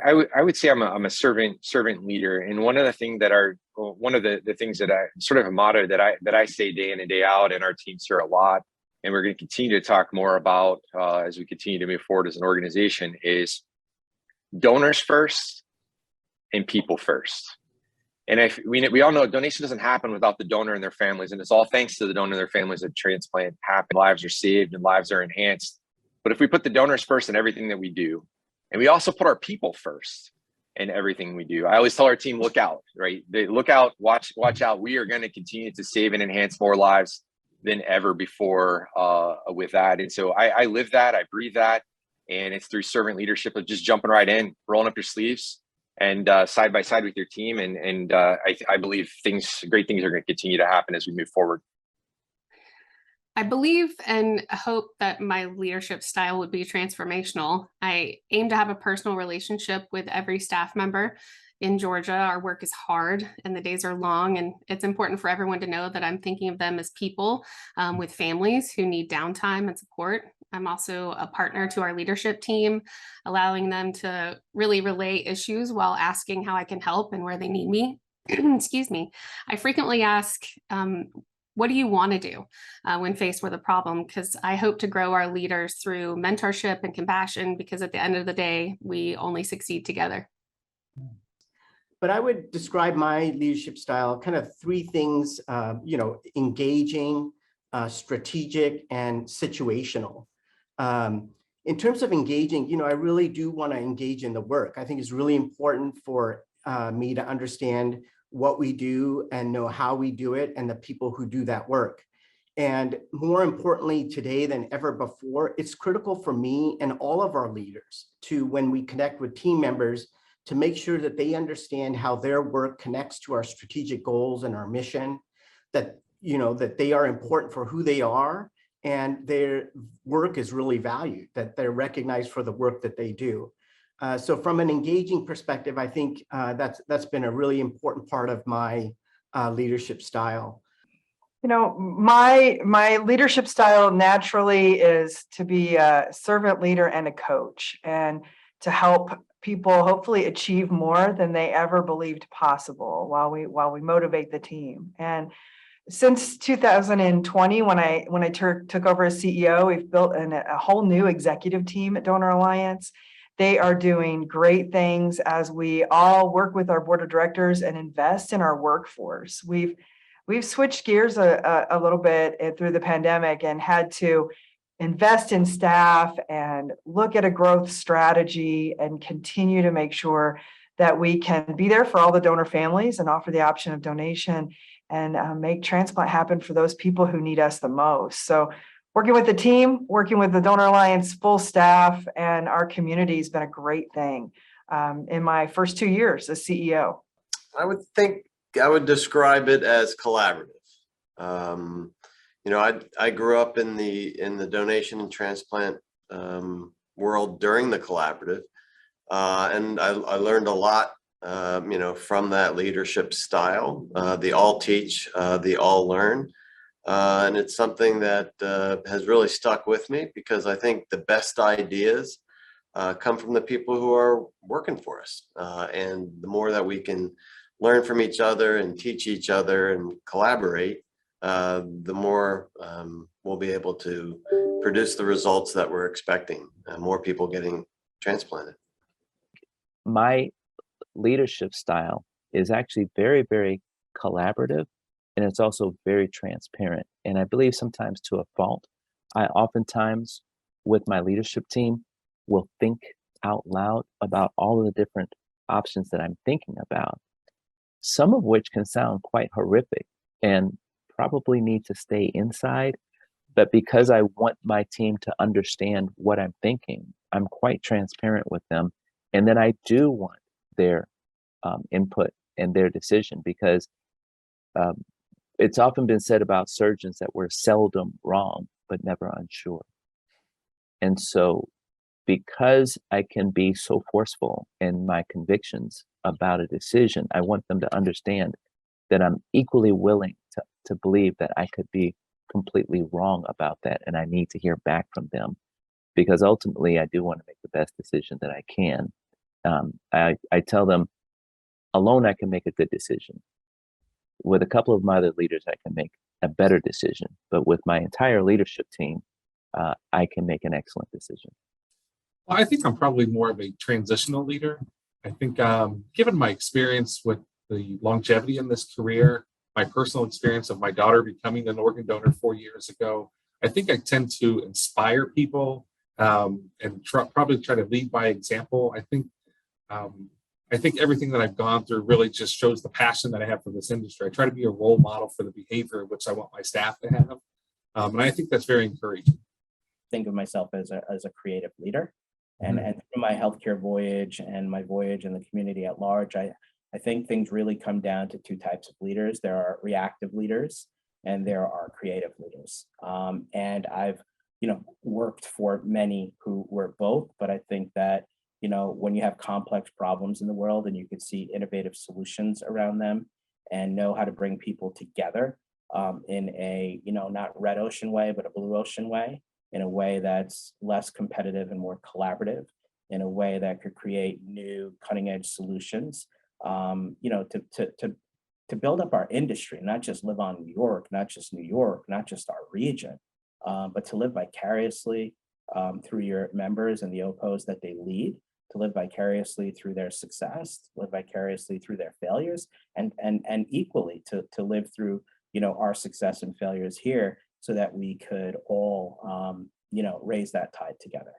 I would say I'm a servant leader, and one of the things that I sort of a motto that I say day in and day out, and our teams hear a lot, and we're going to continue to talk more about as we continue to move forward as an organization, is donors first and people first. And we all know donation doesn't happen without the donor and their families, and it's all thanks to the donor and their families that transplant happen. Lives are saved and lives are enhanced. But if we put the donors first in everything that we do, and we also put our people first in everything we do, I always tell our team, look out, right? Look out, watch out. We are going to continue to save and enhance more lives than ever before with that. And so I live that, I breathe that, and it's through servant leadership of just jumping right in, rolling up your sleeves, and side by side with your team. And I believe great things are going to continue to happen as we move forward. I believe and hope that my leadership style would be transformational. I aim to have a personal relationship with every staff member. In Georgia, our work is hard and the days are long, and it's important for everyone to know that I'm thinking of them as people with families who need downtime and support. I'm also a partner to our leadership team, allowing them to really relay issues while asking how I can help and where they need me. Excuse me. I frequently ask, what do you want to do when faced with a problem? Because I hope to grow our leaders through mentorship and compassion, because at the end of the day, we only succeed together. But I would describe my leadership style kind of three things, engaging, strategic, and situational. In terms of engaging, I really do want to engage in the work. I think it's really important for me to understand what we do and know how we do it and the people who do that work. And more importantly, today than ever before, it's critical for me and all of our leaders to, when we connect with team members, to make sure that they understand how their work connects to our strategic goals and our mission, that they are important for who they are and their work is really valued, that they're recognized for the work that they do. So from an engaging perspective, I think that's been a really important part of my leadership style. My leadership style naturally is to be a servant leader and a coach, and to help people hopefully achieve more than they ever believed possible while we motivate the team. And since 2020, when I took over as CEO, we've built a whole new executive team at Donor Alliance. They are doing great things as we all work with our board of directors and invest in our workforce. We've switched gears a little bit through the pandemic and had to invest in staff and look at a growth strategy and continue to make sure that we can be there for all the donor families and offer the option of donation and make transplant happen for those people who need us the most. So working with the team, working with the Donor Alliance full staff and our community has been a great thing in my first 2 years as CEO. I would describe it as collaborative. I grew up in the donation and transplant world during the collaborative, and I learned a lot, from that leadership style. The all teach, the all learn. And it's something that has really stuck with me, because I think the best ideas come from the people who are working for us. And the more that we can learn from each other and teach each other and collaborate, the more we'll be able to produce the results that we're expecting, more people getting transplanted. My leadership style is actually very, very collaborative. And it's also very transparent. And I believe sometimes to a fault. I oftentimes, with my leadership team, will think out loud about all of the different options that I'm thinking about, some of which can sound quite horrific and probably need to stay inside. But because I want my team to understand what I'm thinking, I'm quite transparent with them. And then I do want their input and their decision, because it's often been said about surgeons that we're seldom wrong, but never unsure. And so because I can be so forceful in my convictions about a decision, I want them to understand that I'm equally willing to believe that I could be completely wrong about that. And I need to hear back from them, because ultimately I do want to make the best decision that I can. I tell them, alone I can make a good decision. With a couple of my other leaders, I can make a better decision. But with my entire leadership team, I can make an excellent decision. Well, I think I'm probably more of a transitional leader. I think given my experience with the longevity in this career, my personal experience of my daughter becoming an organ donor 4 years ago, I think I tend to inspire people and probably try to lead by example. I think everything that I've gone through really just shows the passion that I have for this industry. I try to be a role model for the behavior which I want my staff to have. And I think that's very encouraging. Think of myself as a creative leader. And through my healthcare voyage and my voyage in the community at large, I think things really come down to two types of leaders. There are reactive leaders and there are creative leaders. And I've, worked for many who were both, but I think that, when you have complex problems in the world and you can see innovative solutions around them and know how to bring people together in a, not red ocean way, but a blue ocean way, in a way that's less competitive and more collaborative, in a way that could create new cutting edge solutions, to build up our industry, not just live on New York, not just our region, but to live vicariously through your members and the OPOs that they lead, to live vicariously through their success, to live vicariously through their failures, and equally to live through, our success and failures here, so that we could all, raise that tide together.